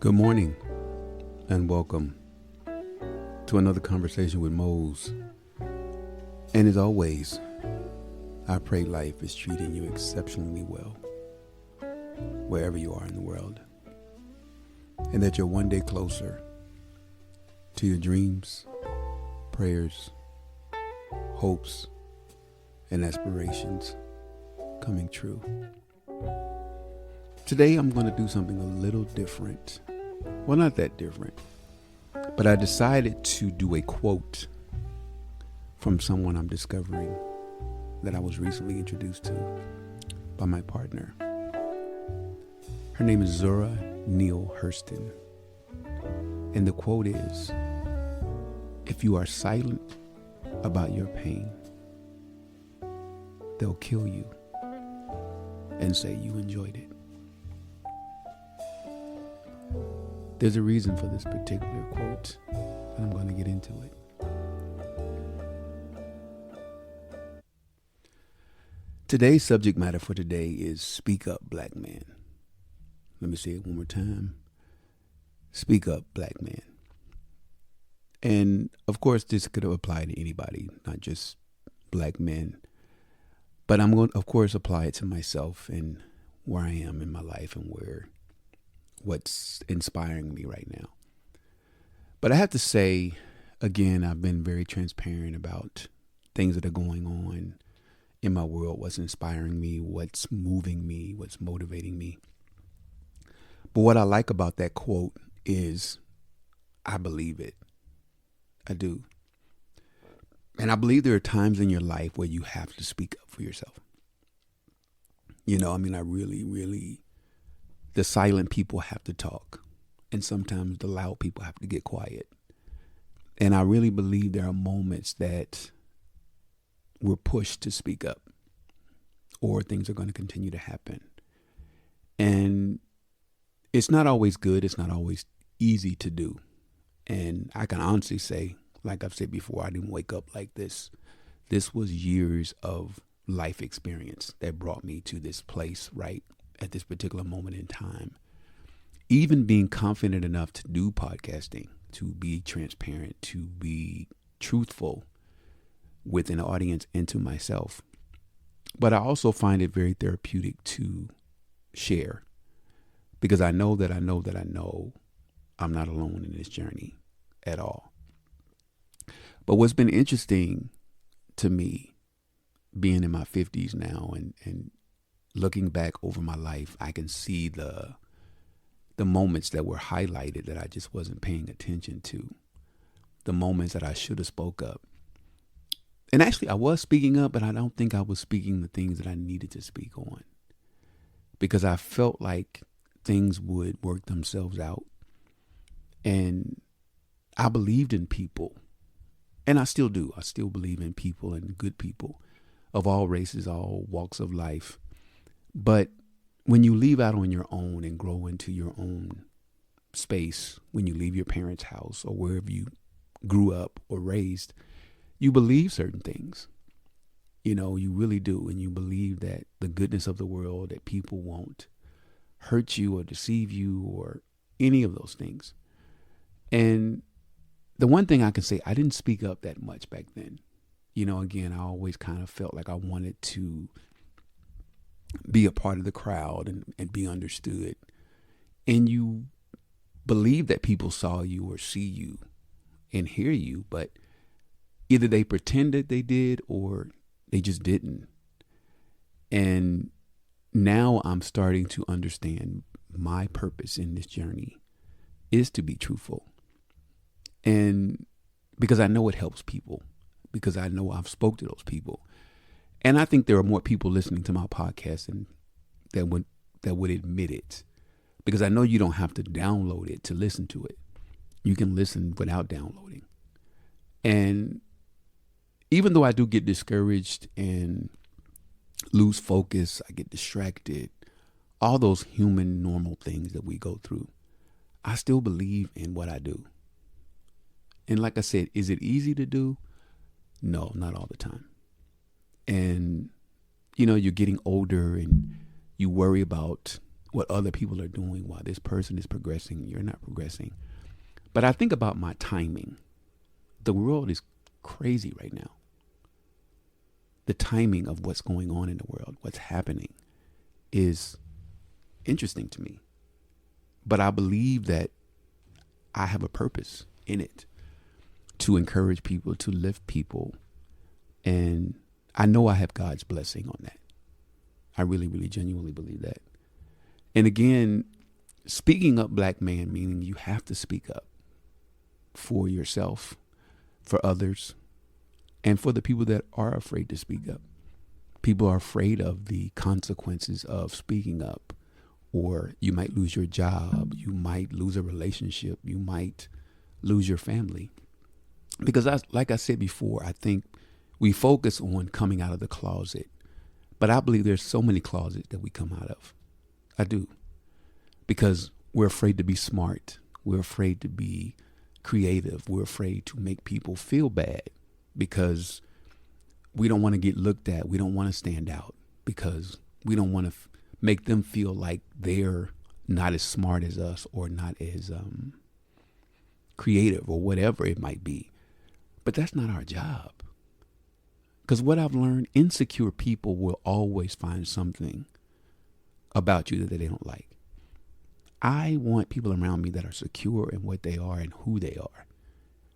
Good morning and welcome to another conversation with Mose. And as always, I pray life is treating you exceptionally well, wherever you are in the world, and that you're one day closer to your dreams, prayers, hopes, and aspirations coming true. Today I'm going to do something a little different. Well, not that different, but I decided to do a quote from someone I'm discovering that I was recently introduced to by my partner. Her name is Zora Neale Hurston. And the quote is, "If you are silent about your pain, they'll kill you and say you enjoyed it." There's a reason for this particular quote, and I'm going to get into it. Today's subject matter for today is Speak Up, Black Man. Let me say it one more time. Speak up, black man. And of course, this could apply to anybody, not just black men. But I'm going to, of course, apply it to myself and where I am in my life and what's inspiring me right now. But I have to say, again, I've been very transparent about things that are going on in my world, what's inspiring me, what's moving me, what's motivating me. But what I like about that quote is I believe it. I do. And I believe there are times in your life where you have to speak up for yourself. I really, the silent people have to talk. And sometimes the loud people have to get quiet. And I really believe there are moments that we're pushed to speak up, or things are going to continue to happen. And it's not always good. It's not always easy to do. And I can honestly say, like I've said before, I didn't wake up like this. This was years of life experience that brought me to this place right at this particular moment in time. Even being confident enough to do podcasting, to be transparent, to be truthful with an audience and to myself. But I also find it very therapeutic to share, because I know that I'm not alone in this journey at all. But what's been interesting to me, being in my 50s now and looking back over my life, I can see the moments that were highlighted that I just wasn't paying attention to, the moments that I should have spoke up. And actually, I was speaking up, but I don't think I was speaking the things that I needed to speak on, because I felt like things would work themselves out. And I believed in people, and I still do. I still believe in people and good people of all races, all walks of life. But when you leave out on your own and grow into your own space, when you leave your parents' house or wherever you grew up or raised, you believe certain things. You really do. And you believe that the goodness of the world, that people won't hurt you or deceive you or any of those things. And the one thing I can say, I didn't speak up that much back then. Again, I always kind of felt like I wanted to be a part of the crowd and be understood. And you believe that people saw you or see you and hear you, but either they pretended they did or they just didn't. And now I'm starting to understand my purpose in this journey is to be truthful. And because I know it helps people, because I know I've spoke to those people. And I think there are more people listening to my podcast that would admit it, because I know you don't have to download it to listen to it. You can listen without downloading. And even though I do get discouraged and lose focus, I get distracted, all those human normal things that we go through, I still believe in what I do. And like I said, is it easy to do? No, not all the time. And, you're getting older and you worry about what other people are doing while this person is progressing, you're not progressing. But I think about my timing. The world is crazy right now. The timing of what's going on in the world, what's happening, is interesting to me. But I believe that I have a purpose in it to encourage people, to lift people. And I know I have God's blessing on that. I really, really genuinely believe that. And again, speaking up, black man, meaning you have to speak up for yourself, for others, and for the people that are afraid to speak up. People are afraid of the consequences of speaking up, or you might lose your job, you might lose a relationship, you might lose your family. Because like I said before, I think we focus on coming out of the closet, but I believe there's so many closets that we come out of. I do. Because we're afraid to be smart. We're afraid to be creative. We're afraid to make people feel bad because we don't want to get looked at. We don't want to stand out because we don't want to make them feel like they're not as smart as us or not as creative or whatever it might be. But that's not our job. Because what I've learned, insecure people will always find something about you that they don't like. I want people around me that are secure in what they are and who they are.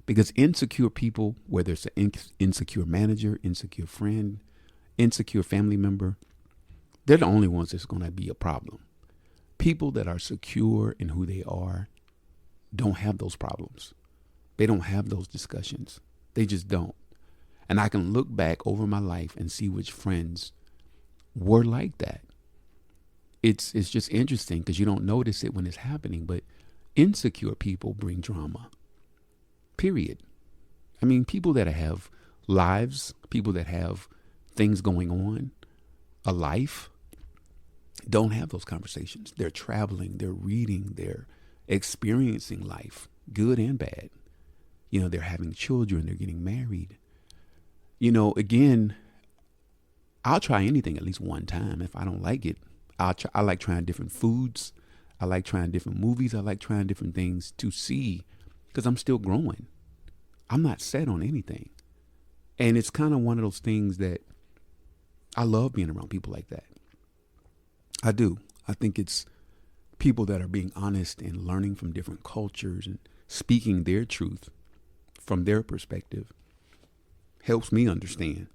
Because insecure people, whether it's an insecure manager, insecure friend, insecure family member, they're the only ones that's going to be a problem. People that are secure in who they are don't have those problems. They don't have those discussions. They just don't. And I can look back over my life and see which friends were like that. It's just interesting because you don't notice it when it's happening, but insecure people bring drama. Period. I mean, people that have lives, people that have things going on, a life, don't have those conversations. They're traveling, they're reading, they're experiencing life, good and bad. You know, they're having children, they're getting married. You know, again, I'll try anything at least one time. If I don't like it, I like trying different foods. I like trying different movies. I like trying different things to see because I'm still growing. I'm not set on anything. And it's kind of one of those things that I love being around people like that. I do. I think it's people that are being honest and learning from different cultures and speaking their truth from their perspective helps me understand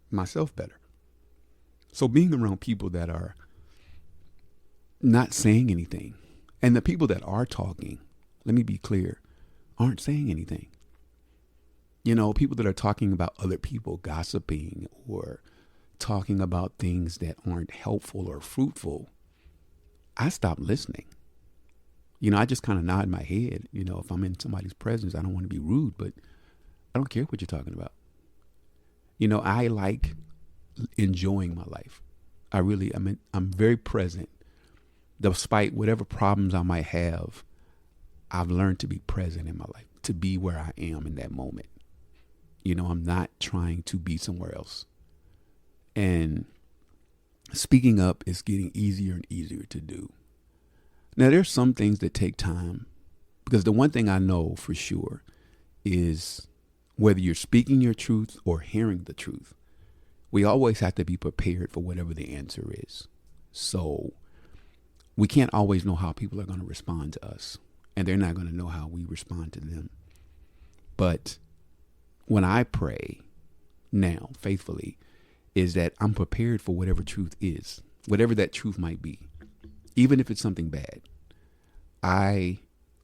myself better. So being around people that are not saying anything, and the people that are talking, let me be clear, aren't saying anything. You know, people that are talking about other people, gossiping or talking about things that aren't helpful or fruitful, I stop listening. You know, I just kind of nod my head. You know, if I'm in somebody's presence, I don't want to be rude, but I don't care what you're talking about. You know, I like enjoying my life. I'm very present. Despite whatever problems I might have, I've learned to be present in my life, to be where I am in that moment. You know, I'm not trying to be somewhere else. And speaking up is getting easier and easier to do. Now, there's some things that take time, because the one thing I know for sure is whether you're speaking your truth or hearing the truth, we always have to be prepared for whatever the answer is. So we can't always know how people are going to respond to us, and they're not going to know how we respond to them. But when I pray now faithfully, is that I'm prepared for whatever truth is, whatever that truth might be, even if it's something bad.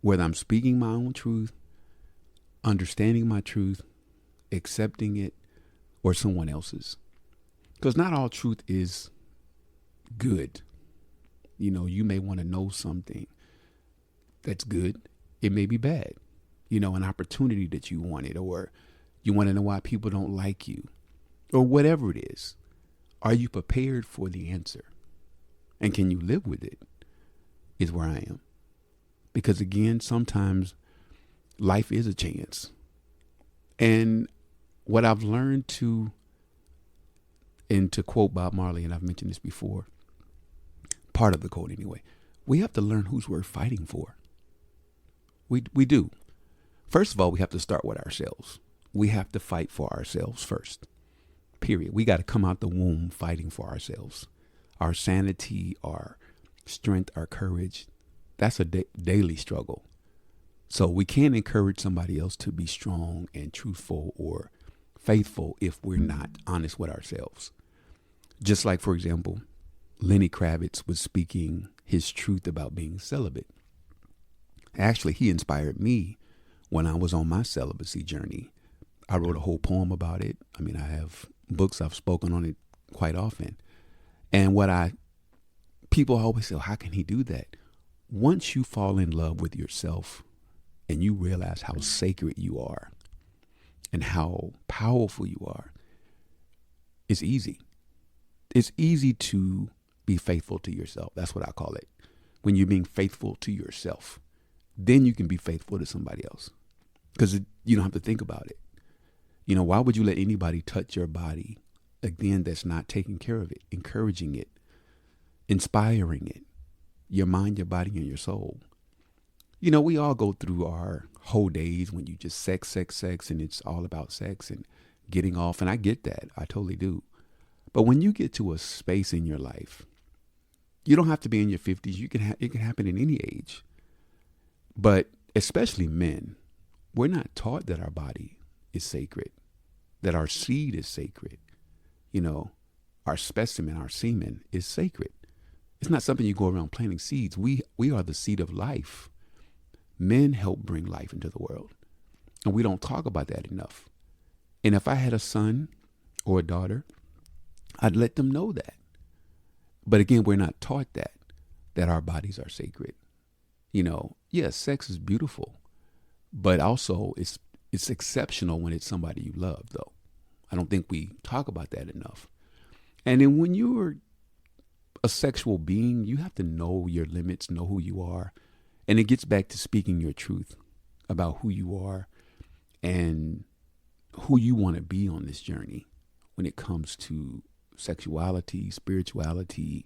Whether I'm speaking my own truth, understanding my truth, accepting it, or someone else's. Because not all truth is good. You know, you may want to know something that's good. It may be bad. You know, an opportunity that you wanted, or you want to know why people don't like you, or whatever it is. Are you prepared for the answer? And can you live with it? Is where I am. Because again, sometimes life is a chance. And what I've learned to quote Bob Marley, and I've mentioned this before, part of the code anyway. We have to learn who's worth fighting for. We do. First of all, we have to start with ourselves. We have to fight for ourselves first. Period. We got to come out the womb fighting for ourselves. Our sanity, our strength, our courage. That's a daily struggle. So we can't encourage somebody else to be strong and truthful or faithful if we're not honest with ourselves. Just like, for example, Lenny Kravitz was speaking his truth about being celibate. Actually, he inspired me when I was on my celibacy journey. I wrote a whole poem about it. I mean, I have books, I've spoken on it quite often. And people always say, how can he do that? Once you fall in love with yourself and you realize how sacred you are and how powerful you are, it's easy. It's easy to be faithful to yourself. That's what I call it. When you're being faithful to yourself, then you can be faithful to somebody else because you don't have to think about it. You know, why would you let anybody touch your body again that's not taking care of it, encouraging it, inspiring it, your mind, your body, and your soul? You know, we all go through our whole days when you just sex, and it's all about sex and getting off. And I get that. I totally do. But when you get to a space in your life, you don't have to be in your 50s. It can happen in any age. But especially men, we're not taught that our body is sacred, that our seed is sacred. You know, our specimen, our semen is sacred. It's not something you go around planting seeds. We are the seed of life. Men help bring life into the world. And we don't talk about that enough. And if I had a son or a daughter, I'd let them know that. But again, we're not taught that our bodies are sacred. You know, yes, sex is beautiful, but also it's exceptional when it's somebody you love, though. I don't think we talk about that enough. And then when you're a sexual being, you have to know your limits, know who you are. And it gets back to speaking your truth about who you are and who you want to be on this journey when it comes to sexuality, spirituality.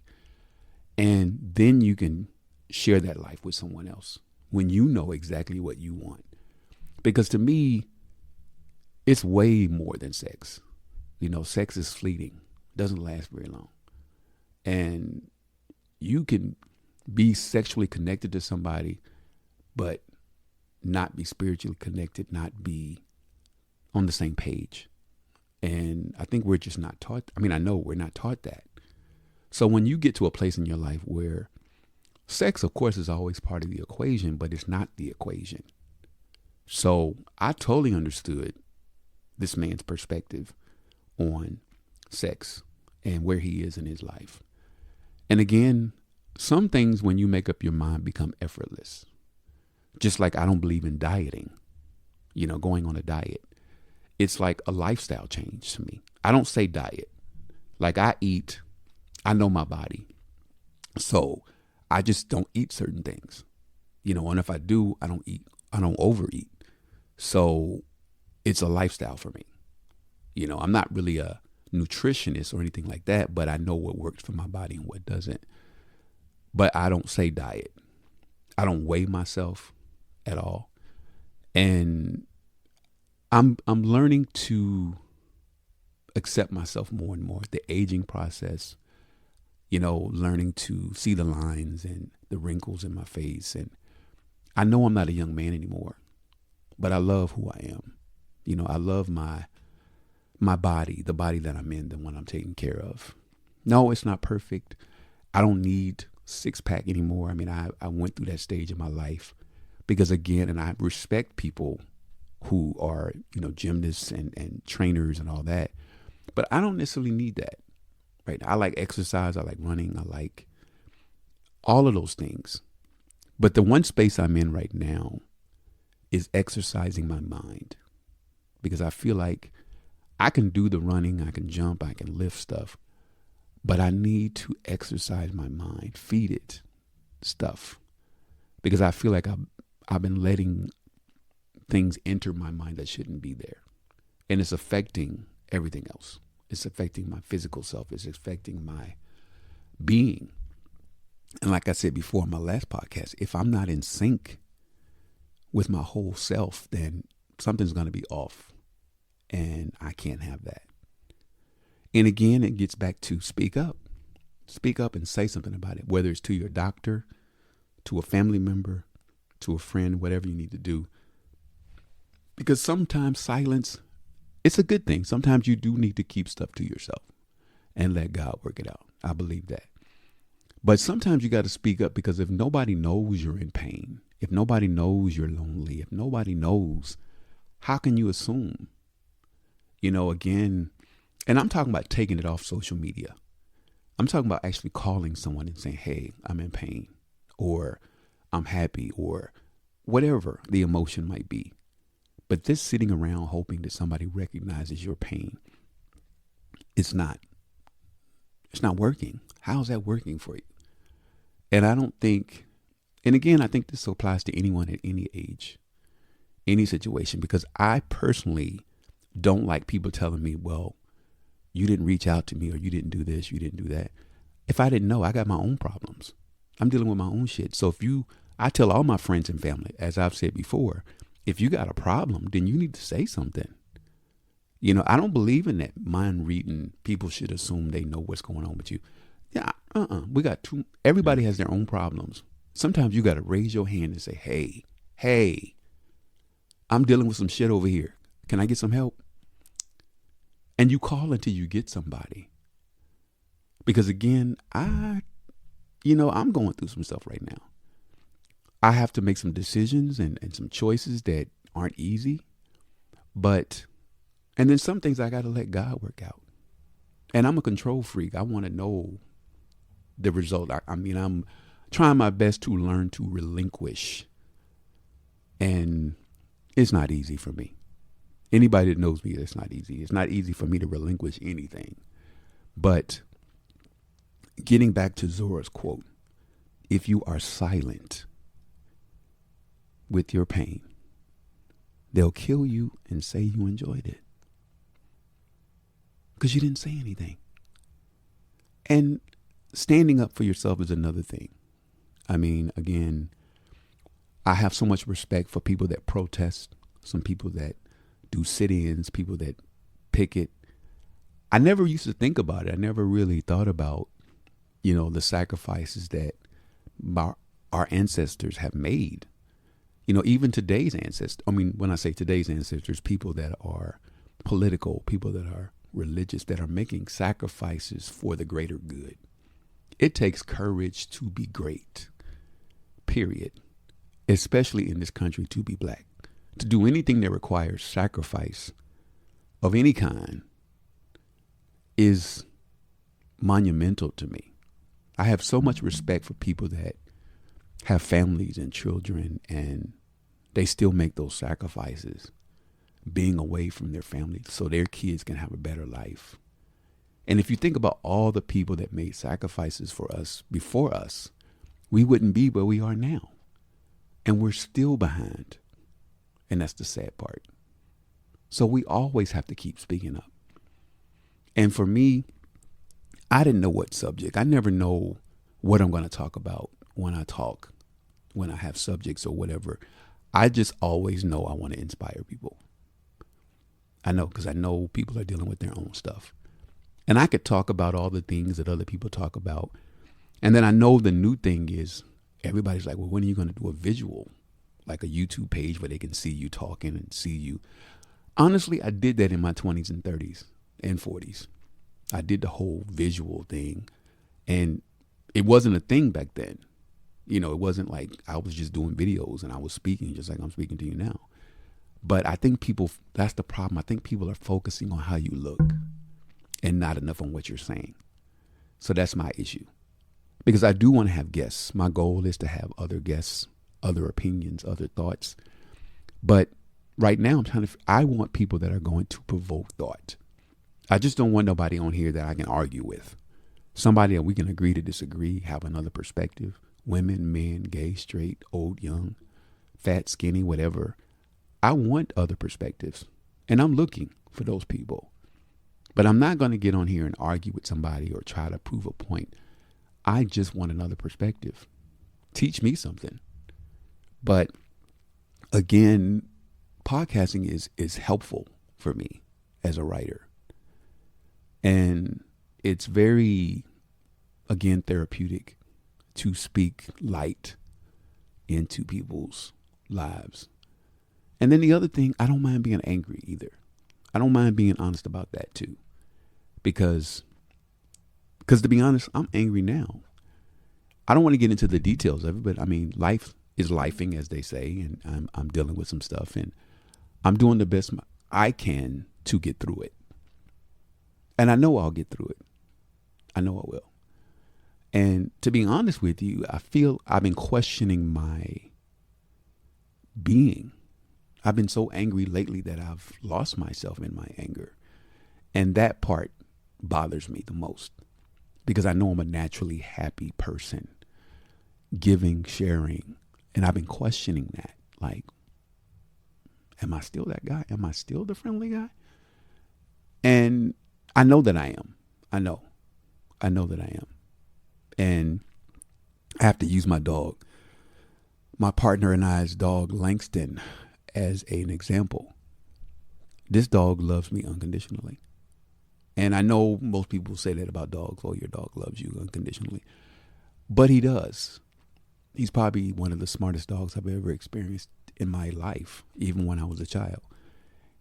And then you can share that life with someone else when you know exactly what you want. Because to me, it's way more than sex. You know, sex is fleeting, doesn't last very long. And you can be sexually connected to somebody, but not be spiritually connected, not be on the same page. And I think we're just not taught. I mean, I know we're not taught that. So when you get to a place in your life where sex, of course, is always part of the equation, but it's not the equation. So I totally understood this man's perspective on sex and where he is in his life. And again, some things when you make up your mind become effortless. Just like I don't believe in dieting, you know, going on a diet. It's like a lifestyle change to me. I don't say diet. Like I eat, I know my body. So I just don't eat certain things, you know, and if I do, I don't overeat. So it's a lifestyle for me. You know, I'm not really a nutritionist or anything like that, but I know what works for my body and what doesn't. But I don't say diet. I don't weigh myself at all. And I'm learning to accept myself more and more. The aging process, you know, learning to see the lines and the wrinkles in my face. And I know I'm not a young man anymore, but I love who I am. You know, I love my body, the body that I'm in, the one I'm taking care of. No, it's not perfect. I don't need six-pack anymore. I mean, I went through that stage in my life because, again, and I respect people who are, you know, gymnasts and trainers and all that, but I don't necessarily need that, right? I like exercise. I like running. I like all of those things. But the one space I'm in right now is exercising my mind, because I feel like I can do the running, I can jump, I can lift stuff, but I need to exercise my mind, feed it stuff, because I feel like I've been letting things enter my mind that shouldn't be there. And it's affecting everything else. It's affecting my physical self. It's affecting my being. And like I said before in my last podcast, if I'm not in sync with my whole self, then something's going to be off. And I can't have that. And again, it gets back to speak up. Speak up and say something about it, whether it's to your doctor, to a family member, to a friend, whatever you need to do. Because sometimes silence, it's a good thing. Sometimes you do need to keep stuff to yourself and let God work it out. I believe that. But sometimes you got to speak up, because if nobody knows you're in pain, if nobody knows you're lonely, if nobody knows, how can you assume? Again, and I'm talking about taking it off social media. I'm talking about actually calling someone and saying, hey, I'm in pain, or I'm happy, or whatever the emotion might be. But this sitting around hoping that somebody recognizes your pain, it's not working. How's that working for you? And I don't think, and again, I think this applies to anyone at any age, any situation, because I personally don't like people telling me, well, you didn't reach out to me, or you didn't do this, you didn't do that. If I didn't know, I got my own problems. I'm dealing with my own shit. So I tell all my friends and family, as I've said before, if you got a problem, then you need to say something. I don't believe in that mind reading. People should assume they know what's going on with you. Yeah, everybody has their own problems. Sometimes you got to raise your hand and say, hey, I'm dealing with some shit over here. Can I get some help? And you call until you get somebody. Because again, I'm going through some stuff right now. I have to make some decisions and some choices that aren't easy. And then some things I got to let God work out. And I'm a control freak. I want to know the result. I'm trying my best to learn to relinquish. And it's not easy for me. Anybody that knows me, it's not easy. It's not easy for me to relinquish anything. But getting back to Zora's quote, if you are silent with your pain, they'll kill you and say you enjoyed it, because you didn't say anything. And standing up for yourself is another thing. Again, I have so much respect for people that protest, some people that do sit-ins, people that picket. I never used to think about it. I never really thought about, the sacrifices that our ancestors have made. Even today's ancestors. When I say today's ancestors, people that are political, people that are religious, that are making sacrifices for the greater good. It takes courage to be great, period. Especially in this country, to be black. To do anything that requires sacrifice of any kind is monumental to me. I have so much respect for people that have families and children, and they still make those sacrifices, being away from their family so their kids can have a better life. And if you think about all the people that made sacrifices for us before us, we wouldn't be where we are now. And we're still behind. And that's the sad part. So we always have to keep speaking up. And for me, I didn't know what subject. I never know what I'm going to talk about when I talk, when I have subjects or whatever. I just always know I want to inspire people. I know, because I know people are dealing with their own stuff. And I could talk about all the things that other people talk about. And then I know the new thing is everybody's like, well, when are you going to do a visual, like a YouTube page where they can see you talking and see you? Honestly, I did that in my 20s and 30s and 40s. I did the whole visual thing, and it wasn't a thing back then. It wasn't like I was just doing videos and I was speaking just like I'm speaking to you now. But I think that's the problem. I think people are focusing on how you look and not enough on what you're saying. So that's my issue. Because I do want to have guests. My goal is to have other guests, other opinions, other thoughts. But right now I want people that are going to provoke thought. I just don't want nobody on here that I can argue with. Somebody that we can agree to disagree, have another perspective. Women, men, gay, straight, old, young, fat, skinny, whatever. I want other perspectives. And I'm looking for those people. But I'm not going to get on here and argue with somebody or try to prove a point. I just want another perspective. Teach me something. But again, podcasting is helpful for me as a writer. And it's very, again, therapeutic to speak light into people's lives. And then the other thing, I don't mind being angry either. I don't mind being honest about that too. Because to be honest, I'm angry now. I don't want to get into the details of it, but I mean, life is lifing, as they say, and I'm dealing with some stuff, and I'm doing the best I can to get through it. And I know I'll get through it. I know I will. And to be honest with you, I feel I've been questioning my being. I've been so angry lately that I've lost myself in my anger. And that part bothers me the most because I know I'm a naturally happy person, giving, sharing. And I've been questioning that. Like, am I still that guy? Am I still the friendly guy? And I know that I am. I know that I am. And I have to use my dog, my partner and I's dog, Langston, as an example. This dog loves me unconditionally. And I know most people say that about dogs. Oh, your dog loves you unconditionally. But he does. He's probably one of the smartest dogs I've ever experienced in my life, even when I was a child.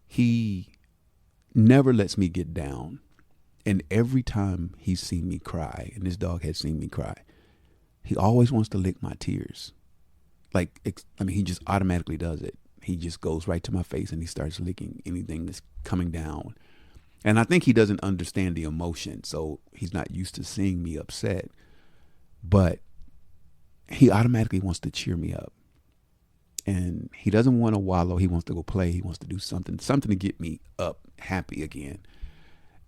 He never lets me get down. And every time he's seen me cry, and this dog has seen me cry, he always wants to lick my tears. He just automatically does it. He just goes right to my face and he starts licking anything that's coming down. And I think he doesn't understand the emotion, so he's not used to seeing me upset. But he automatically wants to cheer me up. And he doesn't want to wallow. He wants to go play. He wants to do something to get me up, happy again.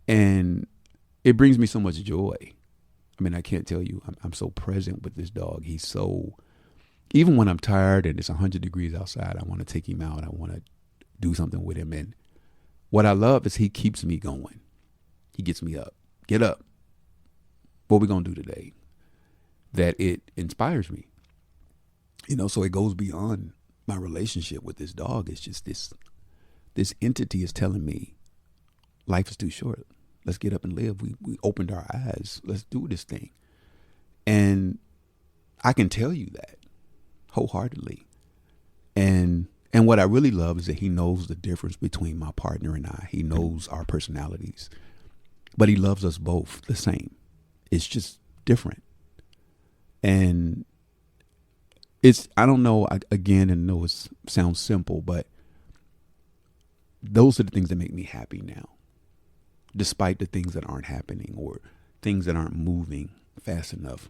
And it brings me so much joy. I mean, I can't tell you, I'm so present with this dog. He's so, even when I'm tired and it's 100 degrees outside, I want to take him out. I want to do something with him. And what I love is he keeps me going. He gets me up. Get up. What we going to do today? That it inspires me. So it goes beyond my relationship with this dog. It's just this entity is telling me life is too short. Let's get up and live. We opened our eyes. Let's do this thing. And I can tell you that wholeheartedly. And what I really love is that he knows the difference between my partner and I. He knows our personalities, but he loves us both the same. It's just different. And I don't know, again, and I know it sounds simple, but those are the things that make me happy now, despite the things that aren't happening or things that aren't moving fast enough.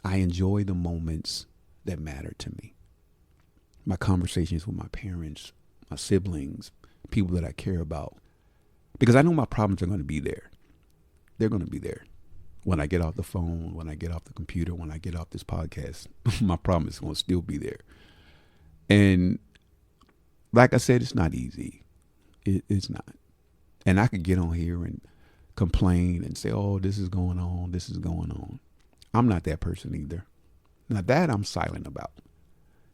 I enjoy the moments that matter to me. My conversations with my parents, my siblings, people that I care about, because I know my problems are going to be there. They're going to be there. When I get off the phone, when I get off the computer, when I get off this podcast, my problem is going to still be there. And like I said, it's not easy. It's not. And I could get on here and complain and say, oh, this is going on. This is going on. I'm not that person either. Now that I'm silent about.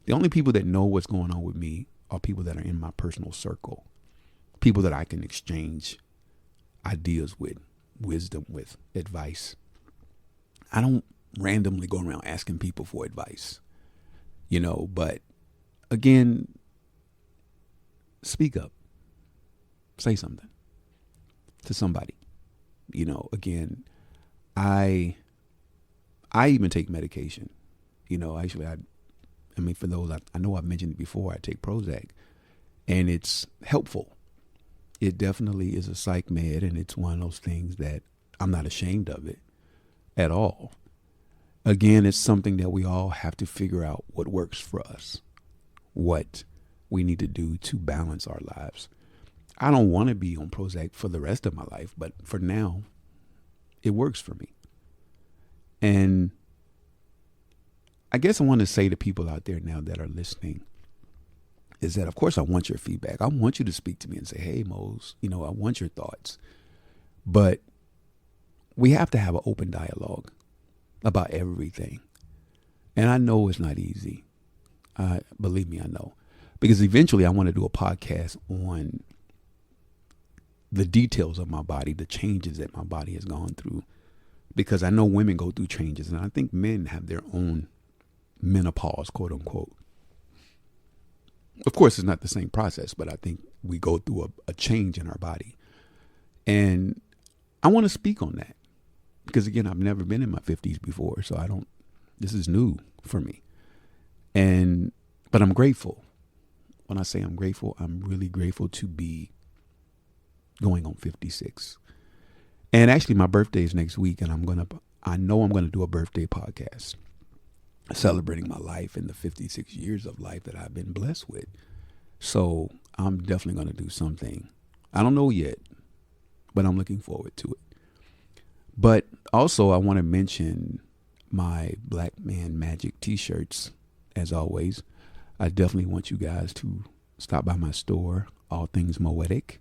The only people that know what's going on with me are people that are in my personal circle. People that I can exchange ideas with, wisdom with, advice. I don't randomly go around asking people for advice, but again, speak up, say something to somebody, again, I even take medication, actually, I mean, for those, I know I've mentioned it before, I take Prozac and it's helpful. It definitely is a psych med, and it's one of those things that I'm not ashamed of it at all. Again, it's something that we all have to figure out what works for us, what we need to do to balance our lives. I don't want to be on Prozac for the rest of my life, but for now, it works for me. And I guess I want to say to people out there now that are listening is that, of course, I want your feedback. I want you to speak to me and say, hey, Mose, I want your thoughts. But we have to have an open dialogue. about everything. And I know it's not easy. Believe me, I know. Because eventually I want to do a podcast on the details of my body, the changes that my body has gone through. Because I know women go through changes, and I think men have their own menopause, quote unquote. Of course, it's not the same process, but I think we go through a change in our body. And I want to speak on that. Because again, I've never been in my 50s before, so this is new for me. But I'm grateful. When I say I'm grateful, I'm really grateful to be going on 56. And actually my birthday is next week, and I know I'm going to do a birthday podcast celebrating my life and the 56 years of life that I've been blessed with. So I'm definitely going to do something. I don't know yet, but I'm looking forward to it. But also I want to mention my Black Man Magic t-shirts. As always, I definitely want you guys to stop by my store, All Things Moetic,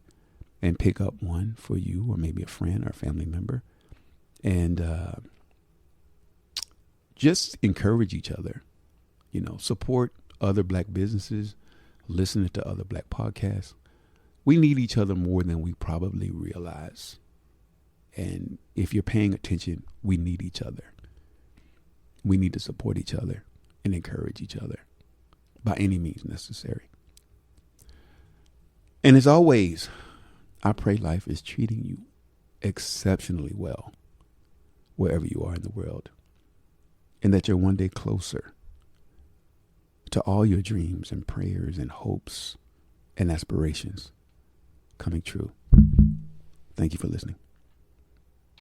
and pick up one for you or maybe a friend or a family member. And just encourage each other, support other Black businesses, listen to other Black podcasts. We need each other more than we probably realize. And if you're paying attention, we need each other. We need to support each other and encourage each other by any means necessary. And as always, I pray life is treating you exceptionally well wherever you are in the world, and that you're one day closer to all your dreams and prayers and hopes and aspirations coming true. Thank you for listening.